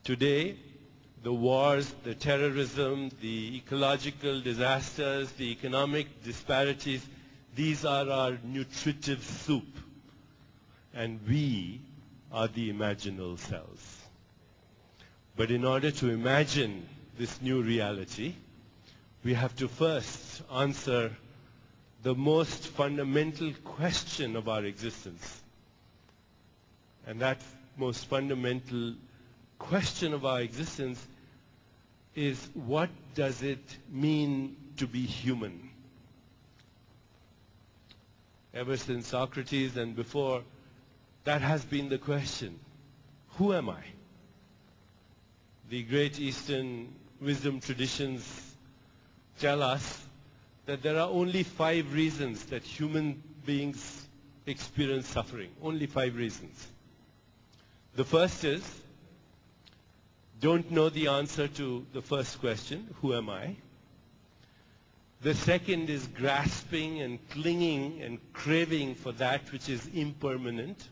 Today, the wars, the terrorism, the ecological disasters, the economic disparities, these are our nutritive soup. And we are the imaginal selves. But in order to imagine this new reality, we have to first answer the most fundamental question of our existence. And that most fundamental question of our existence is, what does it mean to be human? Ever since Socrates and before, that has been the question. Who am I? The great Eastern wisdom traditions tell us that there are only 5 reasons that human beings experience suffering. Only 5 reasons. The first is, don't know the answer to the first question, who am I? The second is grasping and clinging and craving for that which is impermanent.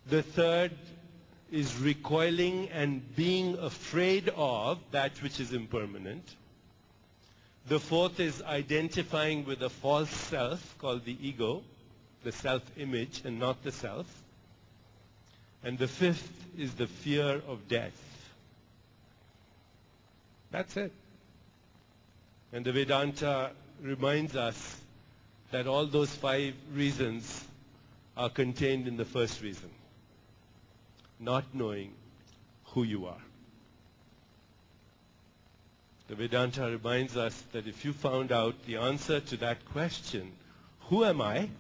The third is recoiling and being afraid of that which is impermanent. The fourth is identifying with a false self called the ego, the self-image and not the self. And the fifth is the fear of death. That's it. And the Vedanta reminds us that all those 5 reasons are contained in the first reason. Not knowing who you are. The Vedanta reminds us that if you found out the answer to that question, who am I?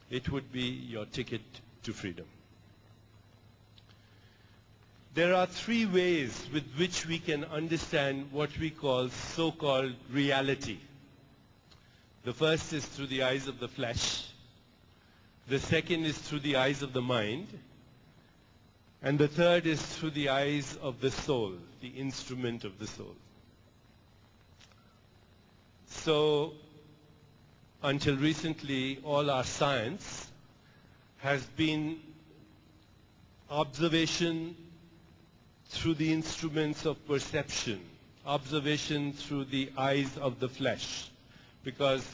It would be your ticket to freedom. There are 3 ways with which we can understand what we call so-called reality. The first is through the eyes of the flesh. The second is through the eyes of the mind. And the third is through the eyes of the soul, the instrument of the soul. So, until recently, all our science has been observation through the instruments of perception, observation through the eyes of the flesh, because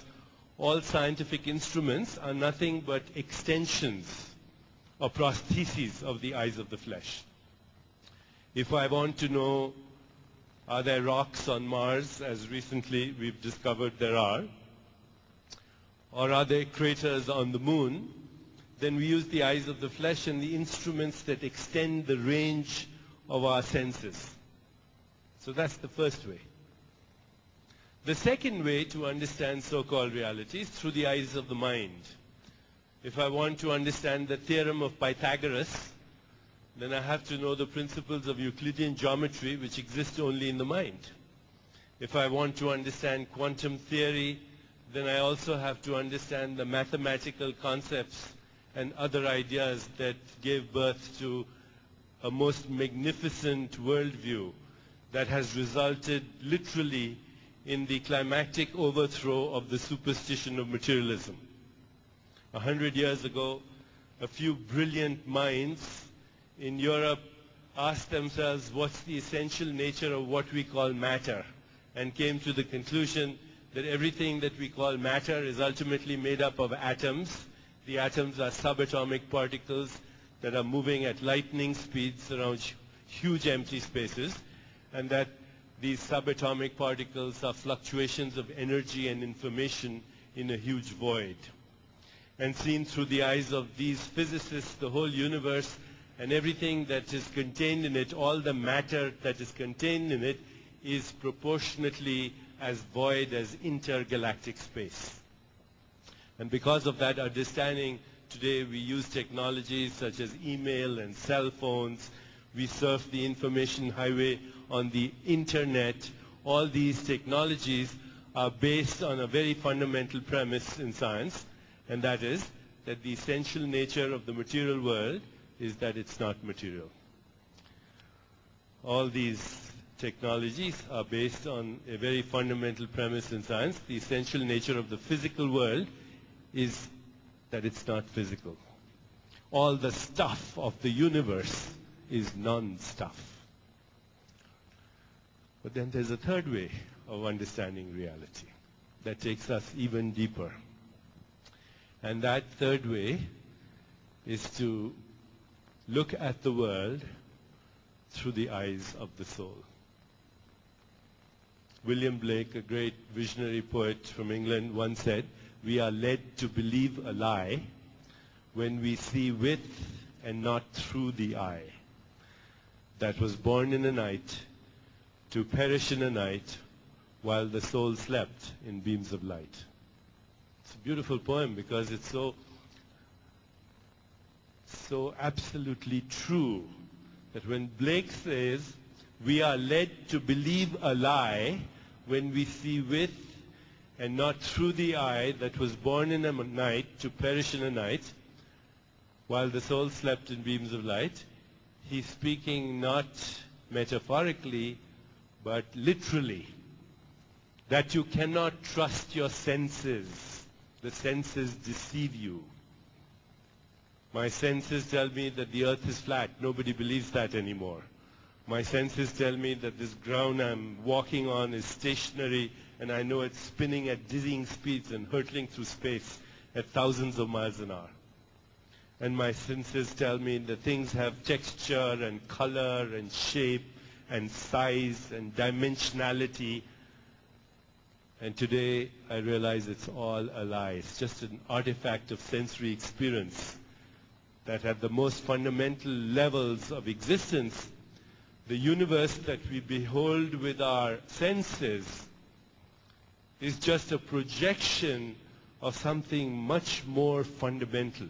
all scientific instruments are nothing but extensions or prostheses of the eyes of the flesh. If I want to know, are there rocks on Mars, as recently we've discovered there are, or are there craters on the moon, then we use the eyes of the flesh and the instruments that extend the range of our senses. So that's the first way. The second way to understand so-called reality is through the eyes of the mind. If I want to understand the theorem of Pythagoras, then I have to know the principles of Euclidean geometry, which exist only in the mind. If I want to understand quantum theory, then I also have to understand the mathematical concepts and other ideas that gave birth to a most magnificent worldview that has resulted literally in the climactic overthrow of the superstition of materialism. 100 years ago, a few brilliant minds in Europe asked themselves, what's the essential nature of what we call matter? And came to the conclusion that everything that we call matter is ultimately made up of atoms. The atoms are subatomic particles that are moving at lightning speeds around huge empty spaces, and that these subatomic particles are fluctuations of energy and information in a huge void. And seen through the eyes of these physicists, the whole universe and everything that is contained in it, all the matter that is contained in it, is proportionately as void as intergalactic space. And because of that understanding, today we use technologies such as email and cell phones. We surf the information highway on the internet. All these technologies are based on a very fundamental premise in science, and that is that the essential nature of the material world is that it's not material. All these technologies are based on a very fundamental premise in science. The essential nature of the physical world is that it's not physical. All the stuff of the universe is non-stuff. But then there's a third way of understanding reality that takes us even deeper. And that third way is to look at the world through the eyes of the soul. William Blake, a great visionary poet from England, once said, "We are led to believe a lie when we see with and not through the eye that was born in a night to perish in a night while the soul slept in beams of light." It's a beautiful poem because it's so absolutely true that when Blake says, we are led to believe a lie when we see with and not through the eye that was born in a night to perish in a night while the soul slept in beams of light, he's speaking not metaphorically but literally, that you cannot trust your senses. The senses deceive you. My senses tell me that the earth is flat. Nobody believes that anymore. My senses tell me that this ground I'm walking on is stationary, and I know it's spinning at dizzying speeds and hurtling through space at thousands of miles an hour. And my senses tell me that things have texture and color and shape and size and dimensionality. And today I realize it's all a lie. It's just an artifact of sensory experience. That at the most fundamental levels of existence, the universe that we behold with our senses is just a projection of something much more fundamental.